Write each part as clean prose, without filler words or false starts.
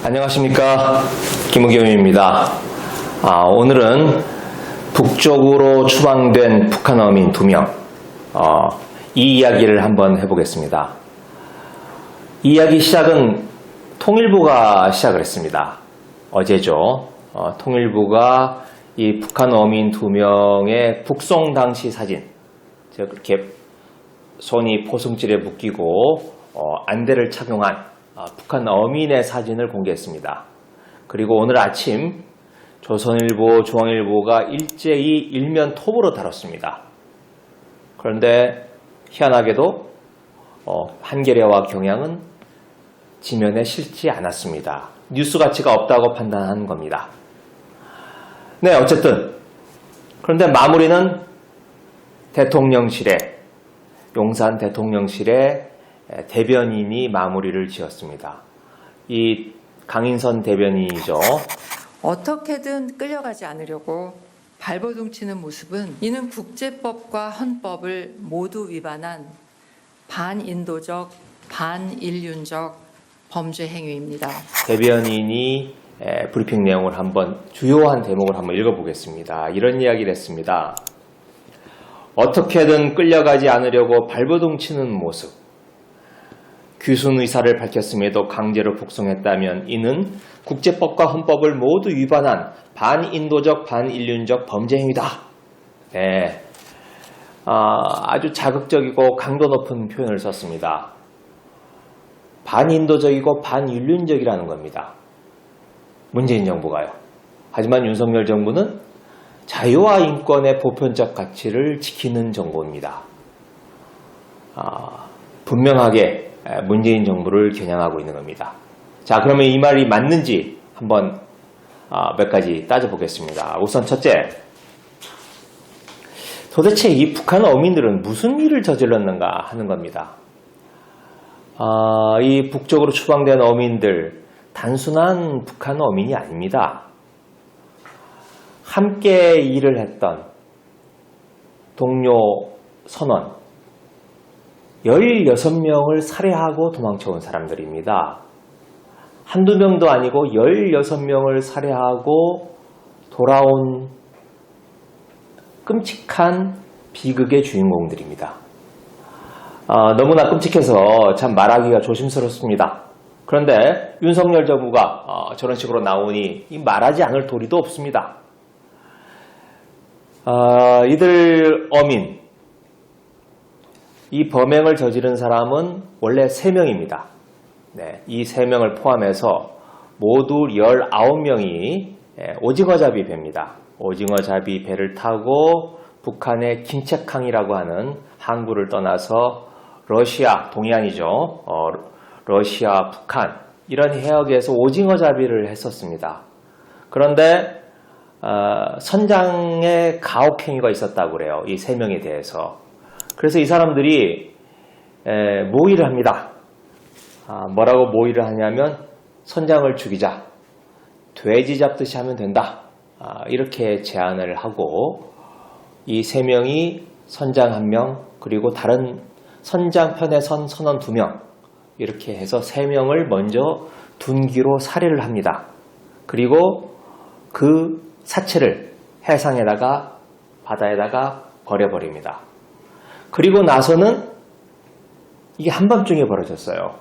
안녕하십니까, 김우겸입니다. 오늘은 북쪽으로 추방된 북한 어민 2명, 이 이야기를 한번 해보겠습니다. 이 이야기 시작은 통일부가 시작을 했습니다. 어제죠. 통일부가 이 북한 어민 2명의 북송 당시 사진, 그렇게 손이 포승줄에 묶이고 안대를 착용한 북한 어민의 사진을 공개했습니다. 그리고 오늘 아침 조선일보, 중앙일보가 일제히 일면 톱으로 다뤘습니다. 그런데 희한하게도 한겨레와 경향은 지면에 실지 않았습니다. 뉴스 가치가 없다고 판단한 겁니다. 네, 어쨌든 그런데 마무리는 대통령실에, 용산 대통령실에 대변인이 마무리를 지었습니다. 이 강인선 대변인이죠. 어떻게든 끌려가지 않으려고 발버둥치는 모습은 이는 국제법과 헌법을 모두 위반한 반인도적, 반인륜적 범죄 행위입니다. 대변인이 브리핑 내용을 한번, 주요한 대목을 한번 읽어보겠습니다. 이런 이야기를 했습니다. 어떻게든 끌려가지 않으려고 발버둥치는 모습. 귀순 의사를 밝혔음에도 강제로 북송했다면 이는 국제법과 헌법을 모두 위반한 반인도적, 반인륜적 범죄 행위다. 네, 아주 자극적이고 강도 높은 표현을 썼습니다. 반인도적이고 반인륜적이라는 겁니다. 문재인 정부가요. 하지만 윤석열 정부는 자유와 인권의 보편적 가치를 지키는 정부입니다. 분명하게 문재인 정부를 겨냥하고 있는 겁니다. 자, 그러면 이 말이 맞는지 한번 몇 가지 따져보겠습니다. 우선 첫째, 도대체 이 북한 어민들은 무슨 일을 저질렀는가 하는 겁니다. 이 북쪽으로 추방된 어민들, 단순한 북한 어민이 아닙니다. 함께 일을 했던 동료 선원 16명을 살해하고 도망쳐온 사람들입니다. 한두 명도 아니고 16명을 살해하고 돌아온 끔찍한 비극의 주인공들입니다. 너무나 끔찍해서 참 말하기가 조심스럽습니다. 그런데 윤석열 정부가 저런 식으로 나오니 말하지 않을 도리도 없습니다. 이들 어민, 이 범행을 저지른 사람은 원래 3명입니다. 네, 이 3명을 포함해서 모두 19명이 오징어잡이 배입니다. 오징어잡이 배를 타고 북한의 김책항이라고 하는 항구를 떠나서 러시아, 동해안이죠. 러시아, 북한 이런 해역에서 오징어잡이를 했었습니다. 그런데 선장의 가혹행위가 있었다고 그래요. 이 3명에 대해서. 그래서 이 사람들이 모의를 합니다. 뭐라고 모의를 하냐면 선장을 죽이자. 돼지 잡듯이 하면 된다. 이렇게 제안을 하고 이 3명이 선장 1명 그리고 다른 선장 편에 선 선원 2명 이렇게 해서 3명을 먼저 둔기로 살해를 합니다. 그리고 그 사체를 해상에다가 바다에다가 버려버립니다. 그리고 나서는 이게 한밤중에 벌어졌어요.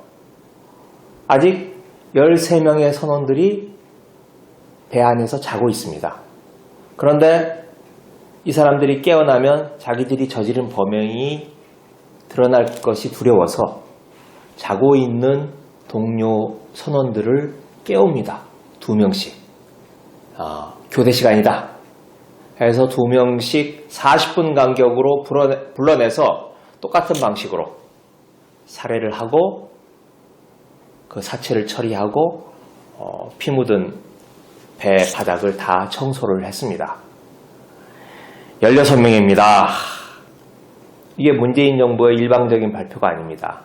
아직 13명의 선원들이 배 안에서 자고 있습니다. 그런데 이 사람들이 깨어나면 자기들이 저지른 범행이 드러날 것이 두려워서 자고 있는 동료 선원들을 깨웁니다. 2명씩. 교대 시간이다. 해서 2명씩 40분 간격으로 불러내서 똑같은 방식으로 살해를 하고 그 사체를 처리하고 피 묻은 배 바닥을 다 청소를 했습니다. 16명입니다. 이게 문재인 정부의 일방적인 발표가 아닙니다.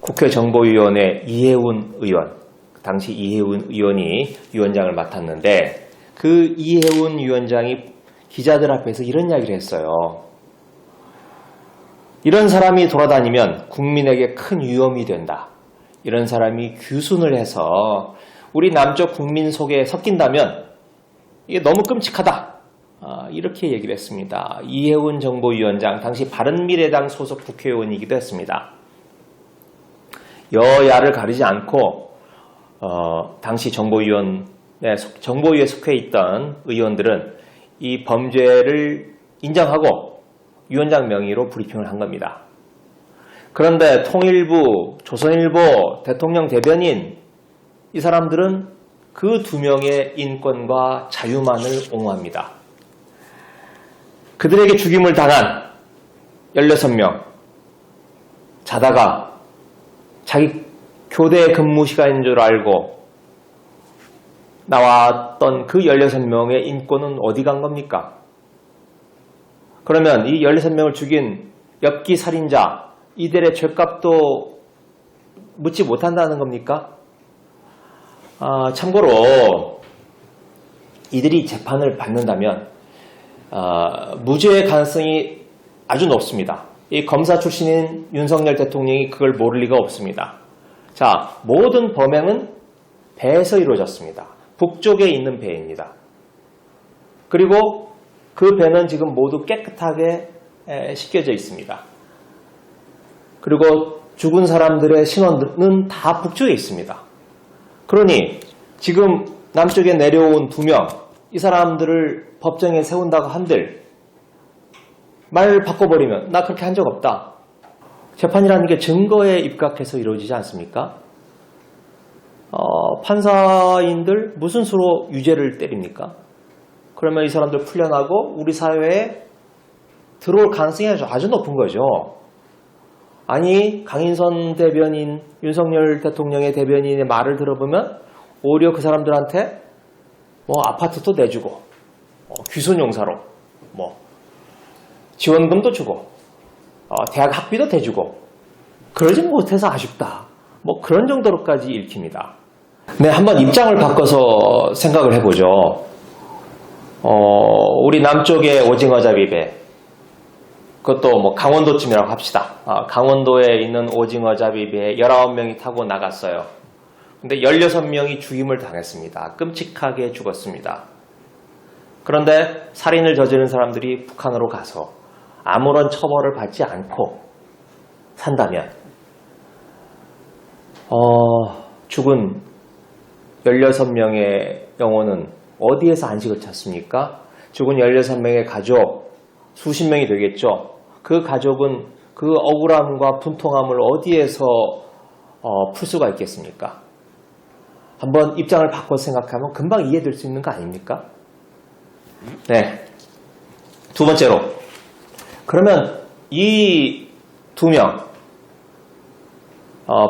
국회 정보위원회 이해운 의원, 당시 이해운 의원이 위원장을 맡았는데 그 이해운 위원장이 기자들 앞에서 이런 이야기를 했어요. 이런 사람이 돌아다니면 국민에게 큰 위험이 된다. 이런 사람이 귀순을 해서 우리 남쪽 국민 속에 섞인다면 이게 너무 끔찍하다. 이렇게 얘기를 했습니다. 이해운 정보위원장, 당시 바른미래당 소속 국회의원이기도 했습니다. 여야를 가리지 않고 당시 정보위에 속해 있던 의원들은 이 범죄를 인정하고 위원장 명의로 브리핑을 한 겁니다. 그런데 통일부, 조선일보, 대통령 대변인 이 사람들은 그 두 명의 인권과 자유만을 옹호합니다. 그들에게 죽임을 당한 16명 자다가 자기 교대 근무 시간인 줄 알고 나왔던 그 16명의 인권은 어디 간 겁니까? 그러면 이 16명을 죽인 엽기 살인자 이들의 죄값도 묻지 못한다는 겁니까? 참고로 이들이 재판을 받는다면 무죄의 가능성이 아주 높습니다. 이 검사 출신인 윤석열 대통령이 그걸 모를 리가 없습니다. 자, 모든 범행은 배에서 이루어졌습니다. 북쪽에 있는 배입니다. 그리고 그 배는 지금 모두 깨끗하게 씻겨져 있습니다. 그리고 죽은 사람들의 신원은 다 북쪽에 있습니다. 그러니 지금 남쪽에 내려온 2명, 이 사람들을 법정에 세운다고 한들 말을 바꿔버리면 나 그렇게 한 적 없다. 재판이라는 게 증거에 입각해서 이루어지지 않습니까? 판사인들 무슨 수로 유죄를 때립니까? 그러면 이 사람들 풀려나고 우리 사회에 들어올 가능성이 아주 높은 거죠. 아니, 강인선 대변인, 윤석열 대통령의 대변인의 말을 들어보면 오히려 그 사람들한테 아파트도 내주고 귀순용사로 지원금도 주고 대학 학비도 대주고 그러지 못해서 아쉽다. 그런 정도로까지 읽힙니다. 네, 한번 입장을 바꿔서 생각을 해보죠. 우리 남쪽의 오징어잡이배, 그것도 강원도쯤이라고 합시다. 강원도에 있는 오징어잡이배에 19명이 타고 나갔어요. 근데 16명이 죽임을 당했습니다. 끔찍하게 죽었습니다. 그런데 살인을 저지른 사람들이 북한으로 가서 아무런 처벌을 받지 않고 산다면 죽은 16명의 영혼은 어디에서 안식을 찾습니까? 죽은 16명의 가족, 수십 명이 되겠죠. 그 가족은 그 억울함과 분통함을 어디에서 풀 수가 있겠습니까? 한번 입장을 바꿔서 생각하면 금방 이해될 수 있는 거 아닙니까? 네. 두 번째로, 그러면 이 2명,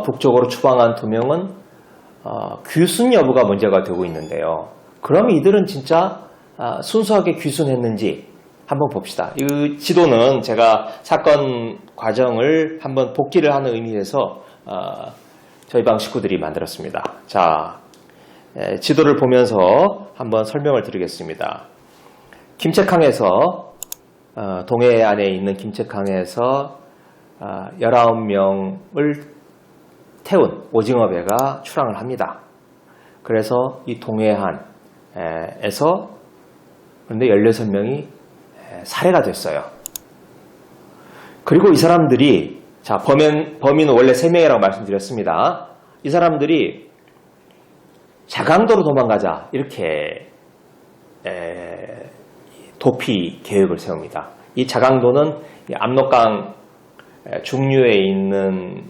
북쪽으로 추방한 2명은 귀순 여부가 문제가 되고 있는데요. 그럼 이들은 진짜 순수하게 귀순했는지 한번 봅시다. 이 지도는 제가 사건 과정을 한번 복기를 하는 의미에서 저희 방 식구들이 만들었습니다. 자, 지도를 보면서 한번 설명을 드리겠습니다. 김책항에서 동해 안에 있는 김책항에서 19명을 태운 오징어배가 출항을 합니다. 그래서 이 동해안에서 그런데 16명이 살해가 됐어요. 그리고 이 사람들이 범인은 원래 3명이라고 말씀드렸습니다. 이 사람들이 자강도로 도망가자 이렇게 도피 계획을 세웁니다. 이 자강도는 압록강 중류에 있는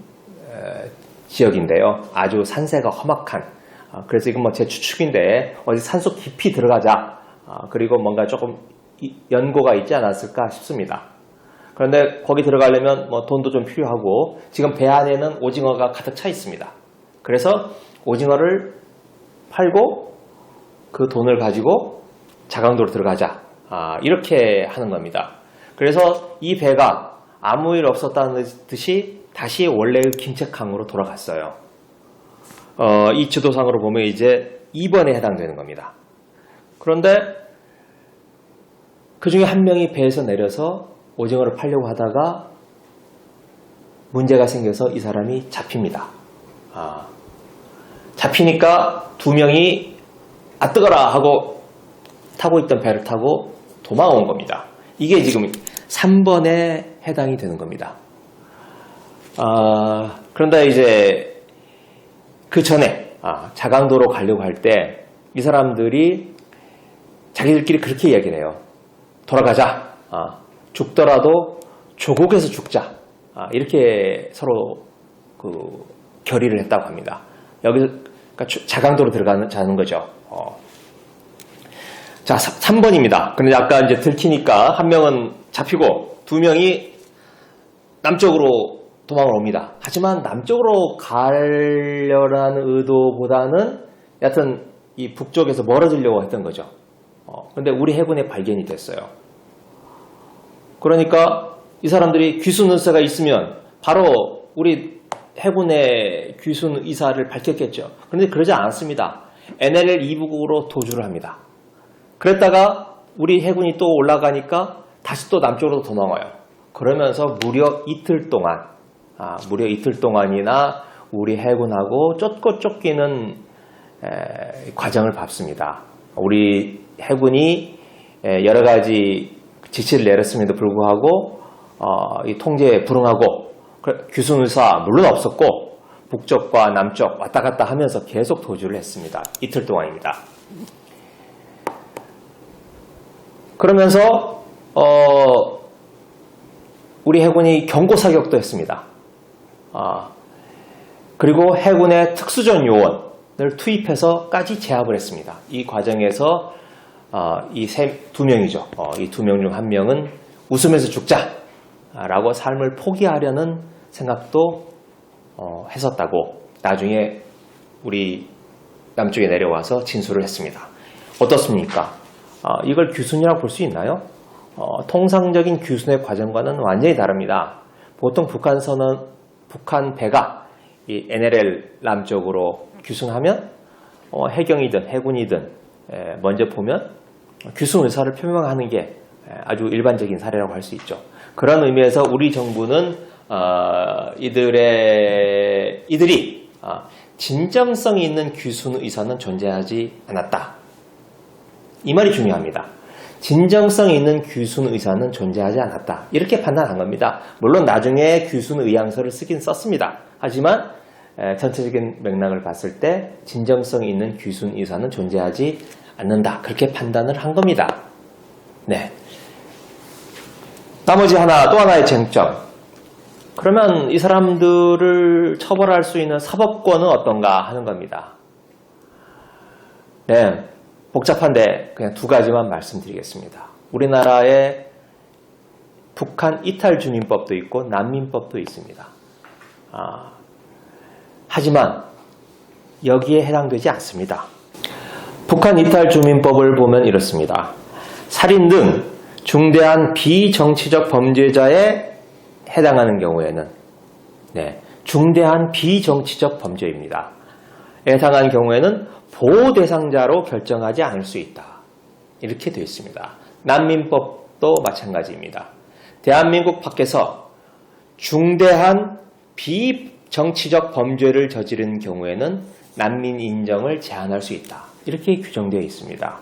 지역인데요. 아주 산세가 험악한, 그래서 이건 제 추측인데 어디 산속 깊이 들어가자, 그리고 뭔가 조금 연고가 있지 않았을까 싶습니다. 그런데 거기 들어가려면 돈도 좀 필요하고 지금 배 안에는 오징어가 가득 차 있습니다. 그래서 오징어를 팔고 그 돈을 가지고 자강도로 들어가자, 이렇게 하는 겁니다. 그래서 이 배가 아무 일 없었다는 듯이 다시 원래의 김책항으로 돌아갔어요. 이 지도상으로 보면 이제 2번에 해당되는 겁니다. 그런데 그 중에 한 명이 배에서 내려서 오징어를 팔려고 하다가 문제가 생겨서 이 사람이 잡힙니다. 잡히니까 두 명이 아 뜨거라 하고 타고 있던 배를 타고 도망온 겁니다. 이게 지금 3번에 해당이 되는 겁니다. 그런데 이제 그 전에 자강도로 가려고 할 때 이 사람들이 자기들끼리 그렇게 이야기를 해요. 돌아가자. 죽더라도 조국에서 죽자. 이렇게 서로 그 결의를 했다고 합니다. 여기서 그러니까 자강도로 자는 거죠. 자, 3번입니다. 근데 아까 이제 들키니까 한 명은 잡히고 두 명이 남쪽으로 도망을 옵니다. 하지만 남쪽으로 가려는 의도보다는 여하튼 이 북쪽에서 멀어지려고 했던 거죠. 근데 우리 해군에 발견이 됐어요. 그러니까 이 사람들이 귀순 의사가 있으면 바로 우리 해군의 귀순 의사를 밝혔겠죠. 그런데 그러지 않았습니다. NLL 2부국으로 도주를 합니다. 그랬다가 우리 해군이 또 올라가니까 다시 또 남쪽으로 도망와요. 그러면서 무려 이틀 동안이나 우리 해군하고 쫓고 쫓기는 과정을 밟습니다. 우리 해군이 여러 가지 지시를 내렸음에도 불구하고 이 통제에 불응하고 귀순 의사 물론 없었고 북쪽과 남쪽 왔다 갔다 하면서 계속 도주를 했습니다. 이틀 동안입니다. 그러면서 우리 해군이 경고 사격도 했습니다. 그리고 해군의 특수전 요원을 투입해서까지 제압을 했습니다. 이 과정에서 이 두 명이죠. 이 두 명 중 한 명은 웃으면서 죽자라고 삶을 포기하려는 생각도 했었다고 나중에 우리 남쪽에 내려와서 진술을 했습니다. 어떻습니까? 이걸 귀순이라고 볼 수 있나요? 통상적인 귀순의 과정과는 완전히 다릅니다. 보통 북한 배가 이 NLL 남쪽으로 귀순하면 해경이든 해군이든 먼저 보면 귀순 의사를 표명하는 게 아주 일반적인 사례라고 할 수 있죠. 그런 의미에서 우리 정부는 이들이 진정성이 있는 귀순 의사는 존재하지 않았다. 이 말이 중요합니다. 진정성이 있는 귀순 의사는 존재하지 않았다. 이렇게 판단한 겁니다. 물론 나중에 귀순 의향서를 쓰긴 썼습니다. 하지만 전체적인 맥락을 봤을 때 진정성이 있는 귀순 의사는 존재하지 않는다. 그렇게 판단을 한 겁니다. 네. 나머지 또 하나의 쟁점. 그러면 이 사람들을 처벌할 수 있는 사법권은 어떤가 하는 겁니다. 네. 복잡한데 그냥 두 가지만 말씀드리겠습니다. 우리나라에 북한 이탈 주민법도 있고 난민법도 있습니다. 하지만 여기에 해당되지 않습니다. 북한 이탈 주민법을 보면 이렇습니다. 살인 등 중대한 비정치적 범죄자에 해당하는 경우에는 중대한 비정치적 범죄입니다. 해당한 경우에는 보호 대상자로 결정하지 않을 수 있다. 이렇게 되어 있습니다. 난민법도 마찬가지입니다. 대한민국 밖에서 중대한 비정치적 범죄를 저지른 경우에는 난민 인정을 제한할 수 있다. 이렇게 규정되어 있습니다.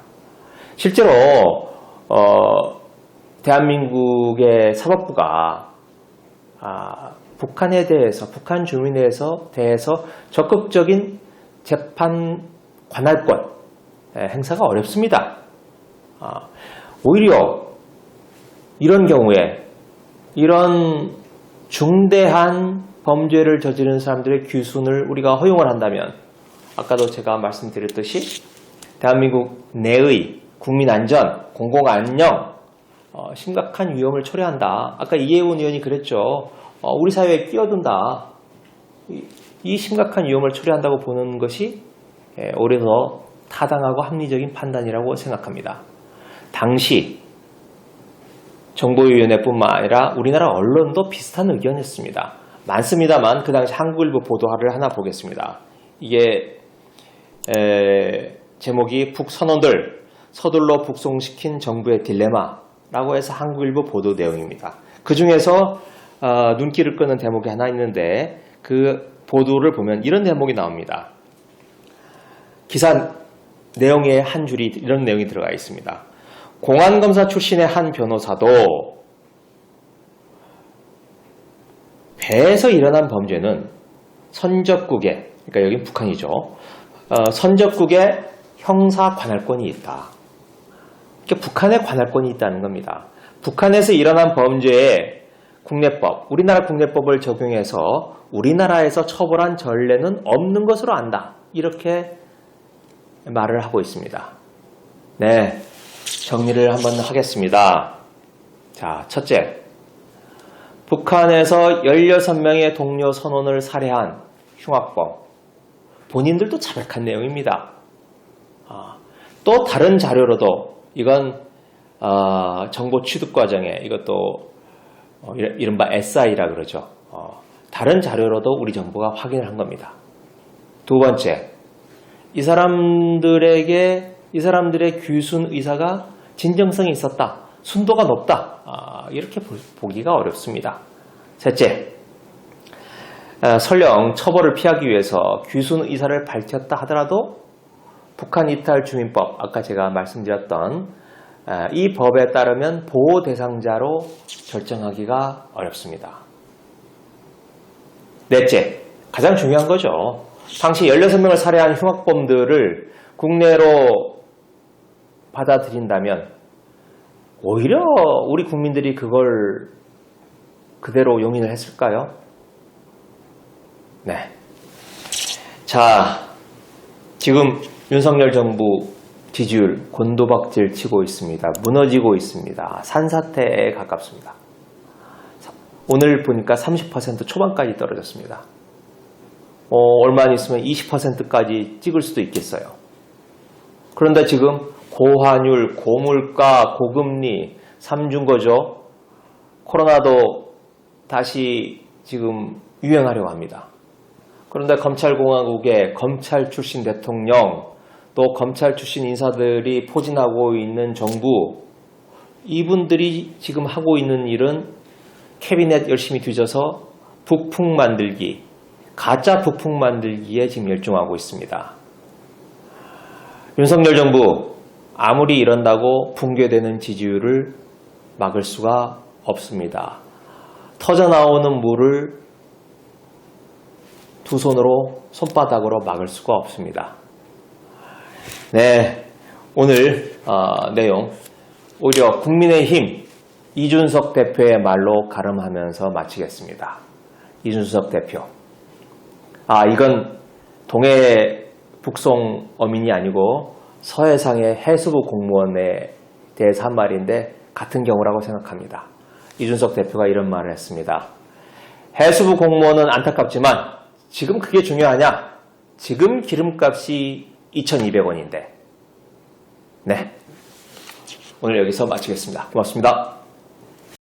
실제로 대한민국의 사법부가 북한에 대해서 북한 주민에 대해서 적극적인 재판 관할권 행사가 어렵습니다. 오히려 이런 경우에 이런 중대한 범죄를 저지른 사람들의 귀순을 우리가 허용을 한다면 아까도 제가 말씀드렸듯이 대한민국 내의 국민안전, 공공안녕 심각한 위험을 초래한다. 아까 이해훈 의원이 그랬죠. 우리 사회에 끼어든다. 이 심각한 위험을 초래한다고 보는 것이 오히려 더 타당하고 합리적인 판단이라고 생각합니다. 당시 정보위원회뿐만 아니라 우리나라 언론도 비슷한 의견이었습니다. 많습니다만 그 당시 한국일보 보도를 하나 보겠습니다. 이게 제목이 북선원들 서둘러 북송시킨 정부의 딜레마라고 해서 한국일보 보도 내용입니다. 그 중에서 눈길을 끄는 대목이 하나 있는데 그 보도를 보면 이런 대목이 나옵니다. 기사 내용에 한 줄이 이런 내용이 들어가 있습니다. 공안검사 출신의 한 변호사도 배에서 일어난 범죄는 선적국에, 그러니까 여긴 북한이죠. 선적국에 형사 관할권이 있다. 그러니까 북한에 관할권이 있다는 겁니다. 북한에서 일어난 범죄에 국내법, 우리나라 국내법을 적용해서 우리나라에서 처벌한 전례는 없는 것으로 안다. 이렇게 말을 하고 있습니다. 네, 정리를 한번 하겠습니다. 자, 첫째, 북한에서 16명의 동료 선원을 살해한 흉악범, 본인들도 자백한 내용입니다. 또 다른 자료로도 이건 정보 취득 과정에 이것도 이른바 SI라 그러죠. 다른 자료로도 우리 정부가 확인을 한 겁니다. 두 번째, 이 사람들의 귀순 의사가 진정성이 있었다. 순도가 높다. 이렇게 보기가 어렵습니다. 셋째, 설령 처벌을 피하기 위해서 귀순 의사를 밝혔다 하더라도 북한 이탈 주민법, 아까 제가 말씀드렸던 이 법에 따르면 보호 대상자로 결정하기가 어렵습니다. 넷째, 가장 중요한 거죠. 당시 16명을 살해한 흉악범들을 국내로 받아들인다면 오히려 우리 국민들이 그걸 그대로 용인을 했을까요? 네. 자, 지금 윤석열 정부 지지율 곤두박질 치고 있습니다. 무너지고 있습니다. 산사태에 가깝습니다. 오늘 보니까 30% 초반까지 떨어졌습니다. 얼마 안 있으면 20%까지 찍을 수도 있겠어요. 그런데 지금 고환율, 고물가, 고금리, 삼중거죠. 코로나도 다시 지금 유행하려고 합니다. 그런데 검찰공화국의 검찰 출신 대통령, 또 검찰 출신 인사들이 포진하고 있는 정부, 이분들이 지금 하고 있는 일은 캐비넷 열심히 뒤져서 북풍 만들기, 가짜 북풍 만들기에 지금 열중하고 있습니다. 윤석열 정부 아무리 이런다고 붕괴되는 지지율을 막을 수가 없습니다. 터져나오는 물을 두 손으로 손바닥으로 막을 수가 없습니다. 네, 오늘 내용 오히려 국민의힘 이준석 대표의 말로 가름하면서 마치겠습니다. 이준석 대표, 이건 동해 북송 어민이 아니고 서해상의 해수부 공무원에 대해서 한 말인데 같은 경우라고 생각합니다. 이준석 대표가 이런 말을 했습니다. 해수부 공무원은 안타깝지만 지금 그게 중요하냐? 지금 기름값이 2,200원인데. 네, 오늘 여기서 마치겠습니다. 고맙습니다.